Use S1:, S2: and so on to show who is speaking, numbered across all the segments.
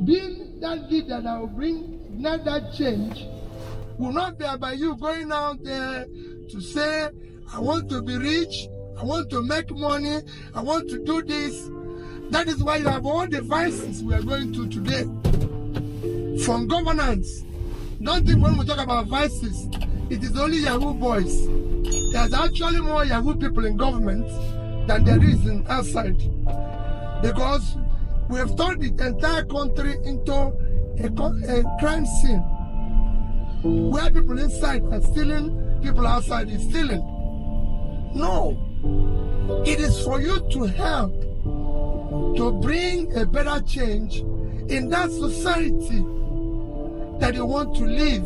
S1: being that leader that will bring not that change will not be about you going out there to say, I want to be rich, I want to make money, I want to do this. That is why you have all the vices we are going to today. From governance. Don't think when we talk about vices, it is only Yahoo boys. There's actually more Yahoo people in government than there is in outside. Because we have turned the entire country into a crime scene. Where people inside are stealing, people outside is stealing. No. It is for you to help to bring a better change in that society that you want to live.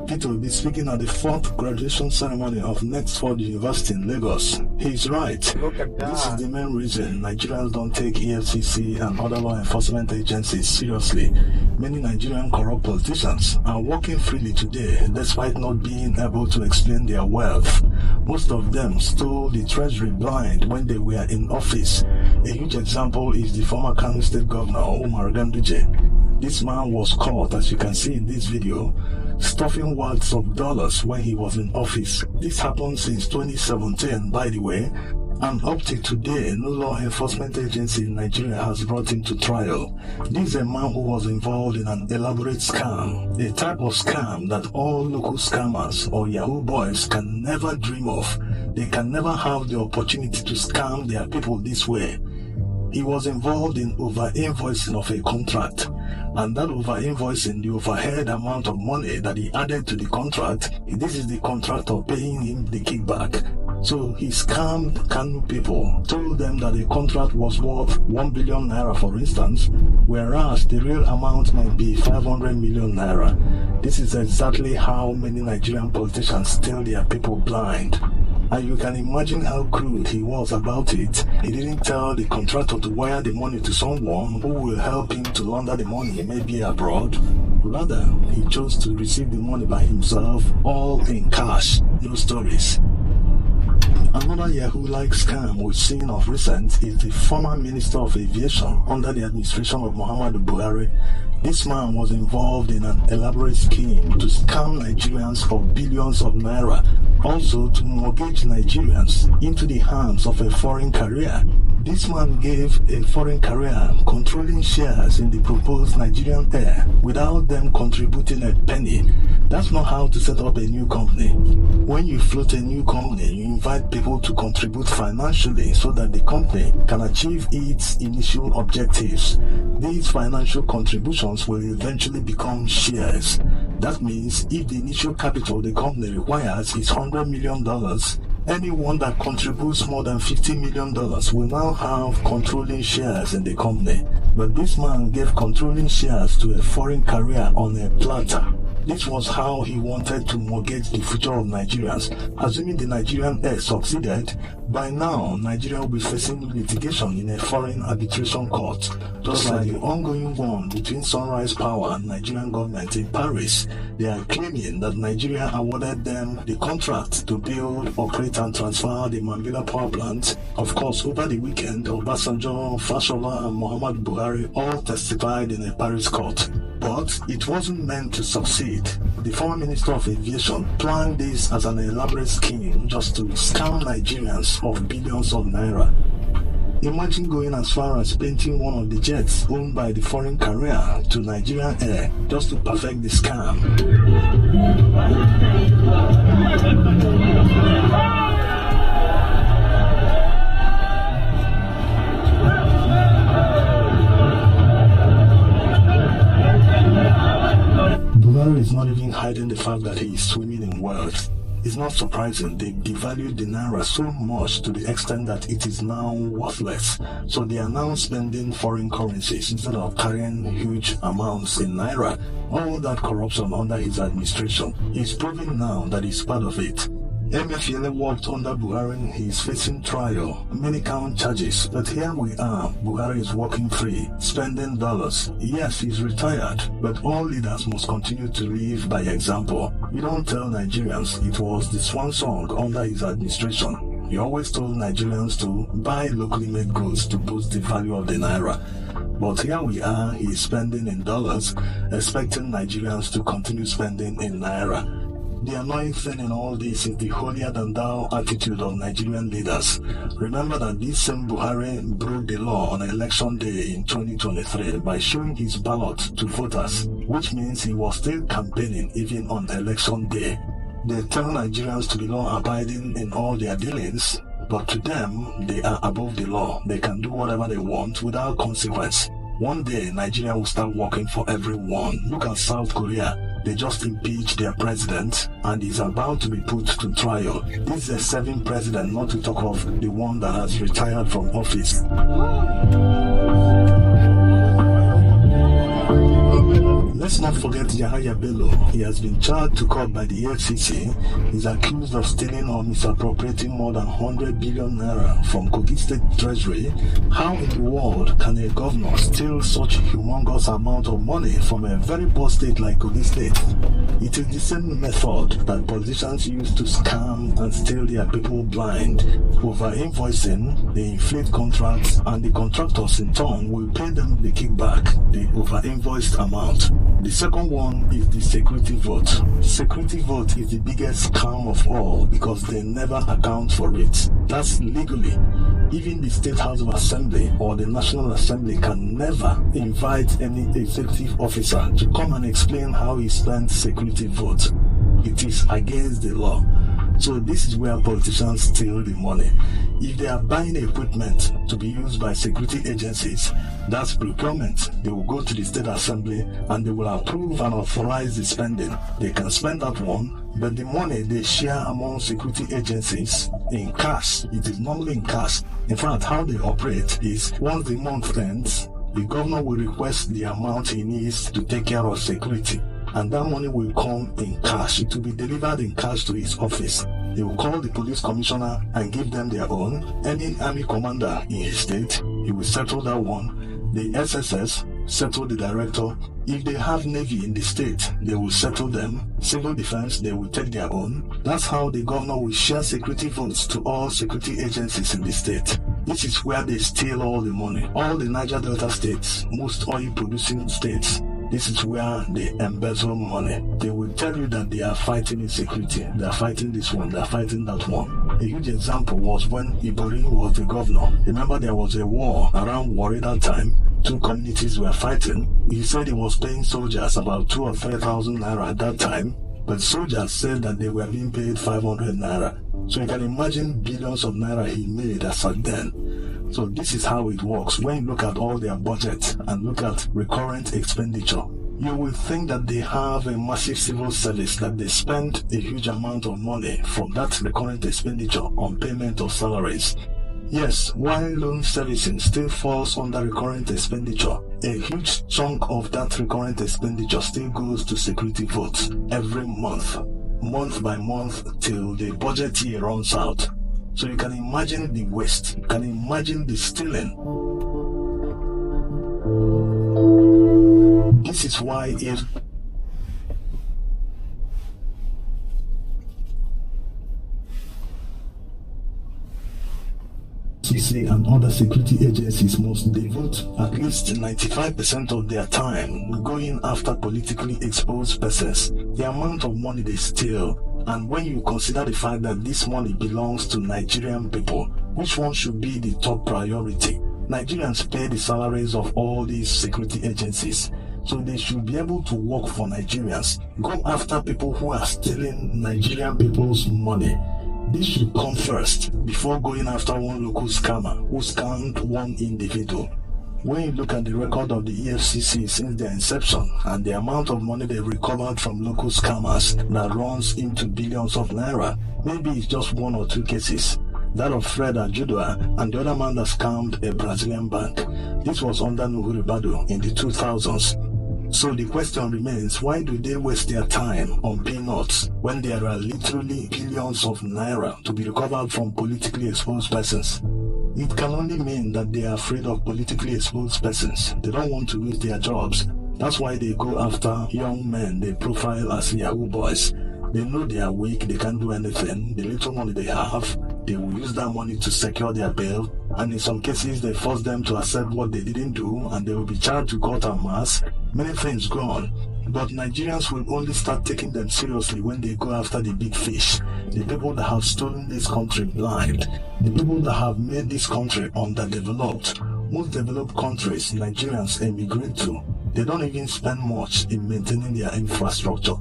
S2: It will be speaking at the 4th graduation ceremony of Nextford University in Lagos. He's right.
S1: Look at that.
S2: This is the main reason Nigerians don't take EFCC and other law enforcement agencies seriously. Many Nigerian corrupt politicians are working freely today despite not being able to explain their wealth. Most of them stole the treasury blind when they were in office. A huge example is the former Kano State Governor Umar Ganduje. This man was caught, as you can see in this video, stuffing wads of dollars when he was in office. This happened since 2017, by the way, and up to today, no law enforcement agency in Nigeria has brought him to trial. This is a man who was involved in an elaborate scam, a type of scam that all local scammers or Yahoo boys can never dream of. They can never have the opportunity to scam their people this way. He was involved in over-invoicing of a contract, and that over-invoicing, the overhead amount of money that he added to the contract, this is the contractor paying him the kickback. So he scammed Kano people, told them that the contract was worth 1 billion naira, for instance, whereas the real amount might be 500 million naira. This is exactly how many Nigerian politicians steal their people blind. And you can imagine how crude he was about it. He didn't tell the contractor to wire the money to someone who will help him to launder the money, maybe abroad. Rather, he chose to receive the money by himself, all in cash, no stories. Another Yahoo-like scam we've seen of recent is the former Minister of Aviation under the administration of Muhammadu Buhari. This man was involved in an elaborate scheme to scam Nigerians for billions of naira, also to mortgage Nigerians into the hands of a foreign carrier. This man gave a foreign carrier controlling shares in the proposed Nigerian air without them contributing a penny. That's not how to set up a new company. When you float a new company, you invite people to contribute financially so that the company can achieve its initial objectives. These financial contributions will eventually become shares. That means if the initial capital the company requires is $100 million, anyone that contributes more than $50 million will now have controlling shares in the company. But this man gave controlling shares to a foreign carrier on a platter. This was how he wanted to mortgage the future of Nigerians. Assuming the Nigerian air succeeded, by now Nigeria will be facing litigation in a foreign arbitration court, just like the ongoing one between Sunrise Power and Nigerian government in Paris. They are claiming that Nigeria awarded them the contract to build, operate and transfer the Mambila power plant. Of course, over the weekend, Obasanjo, Fashola and Muhammadu Buhari all testified in a Paris court. But it wasn't meant to succeed. The former Minister of Aviation planned this as an elaborate scheme just to scam Nigerians of billions of naira. Imagine going as far as painting one of the jets owned by the foreign carrier to Nigerian Air just to perfect the scam. Buhari is not even hiding the fact that he is swimming in wealth. It's not surprising they devalued the naira so much to the extent that it is now worthless. So they are now spending foreign currencies instead of carrying huge amounts in naira. All that corruption under his administration is proving now that he's part of it. Emefiele worked under Buhari. He is facing trial, many count charges, but here we are. Buhari is working free, spending dollars. Yes, he's retired, but all leaders must continue to live by example. We don't tell Nigerians it was the swan song under his administration. He always told Nigerians to buy locally made goods to boost the value of the naira. But here we are, he is spending in dollars, expecting Nigerians to continue spending in naira. The annoying thing in all this is the holier-than-thou attitude of Nigerian leaders. Remember that this same Buhari broke the law on election day in 2023 by showing his ballot to voters, which means he was still campaigning even on election day. They tell Nigerians to be law-abiding in all their dealings, but to them, they are above the law. They can do whatever they want without consequence. One day, Nigeria will start working for everyone. Look at South Korea. They just impeached their president and is about to be put to trial. This is a serving president, not to talk of the one that has retired from office. Let's not forget Yahaya Bello. He has been charged to court by the FCC. He's accused of stealing or misappropriating more than 100 billion naira from Kogi State Treasury. How in the world can a governor steal such a humongous amount of money from a very poor state like Kogi State? It is the same method that politicians use to scam and steal their people blind. Over-invoicing, they inflate contracts, and the contractors in turn will pay them the kickback, the over-invoiced amount. The second one is the security vote. Security vote is the biggest scam of all because they never account for it. That's legally. Even the State House of Assembly or the National Assembly can never invite any executive officer to come and explain how he spent security vote. It is against the law. So this is where politicians steal the money. If they are buying equipment to be used by security agencies, that's procurement. They will go to the State Assembly and they will approve and authorize the spending. They can spend that one, but the money they share among security agencies in cash. It is normally in cash. In fact, how they operate is once the month ends, the governor will request the amount he needs to take care of security. And that money will come in cash. It will be delivered in cash to his office. He will call the police commissioner and give them their own. Any army commander in his state, he will settle that one. The SSS settle the director. If they have navy in the state, they will settle them. Civil defense, they will take their own. That's how the governor will share security votes to all security agencies in the state. This is where they steal all the money. All the Niger Delta states, most oil-producing states, this is where they embezzle money. They will tell you that they are fighting insecurity. They are fighting this one. They are fighting that one. A huge example was when Ibori was the governor. Remember there was a war around Warri that time. Two communities were fighting. He said he was paying soldiers about 2,000 or 3,000 naira at that time. But soldiers said that they were being paid 500 naira. So you can imagine billions of naira he made as at then. So this is how it works. When you look at all their budget and look at recurrent expenditure, you will think that they have a massive civil service, that they spend a huge amount of money from that recurrent expenditure on payment of salaries. Yes, while loan servicing still falls under recurrent expenditure, a huge chunk of that recurrent expenditure still goes to security votes every month by month, till the budget year runs out. So you can imagine the waste, you can imagine the stealing. This is why FCC and other security agencies must devote at least 95% of their time going after politically exposed persons. The amount of money they steal, and when you consider the fact that this money belongs to Nigerian people, which one should be the top priority? Nigerians pay the salaries of all these security agencies, so they should be able to work for Nigerians. Go after people who are stealing Nigerian people's money. This should come first before going after one local scammer who scammed one individual. When you look at the record of the EFCC since their inception and the amount of money they've recovered from local scammers that runs into billions of naira, maybe it's just one or two cases. That of Fred Ajudua and the other man that scammed a Brazilian bank. This was under Nuhu Ribadu in the 2000s. So the question remains, why do they waste their time on peanuts when there are literally billions of naira to be recovered from politically exposed persons? It can only mean that they are afraid of politically exposed persons. They don't want to lose their jobs. That's why they go after young men they profile as Yahoo boys. They know they are weak, they can't do anything. The little money they have, They will use that money to secure their bail, and in some cases they force them to accept what they didn't do, and they will be charged to court en masse. Many things go on. But Nigerians will only start taking them seriously when they go after the big fish, the people that have stolen this country blind, the people that have made this country underdeveloped. Most developed countries Nigerians emigrate to, they don't even spend much in maintaining their infrastructure.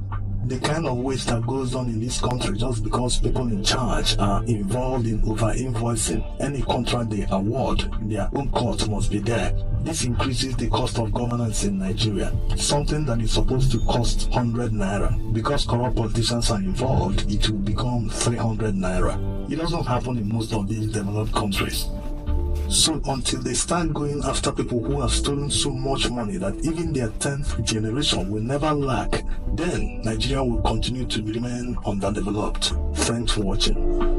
S2: The kind of waste that goes on in this country just because people in charge are involved in over-invoicing any contract they award, their own cost must be there. This increases the cost of governance in Nigeria, something that is supposed to cost 100 naira. Because corrupt politicians are involved, it will become 300 naira. It doesn't happen in most of these developed countries. So until they start going after people who have stolen so much money that even their 10th generation will never lack, then Nigeria will continue to remain underdeveloped. Thanks for watching.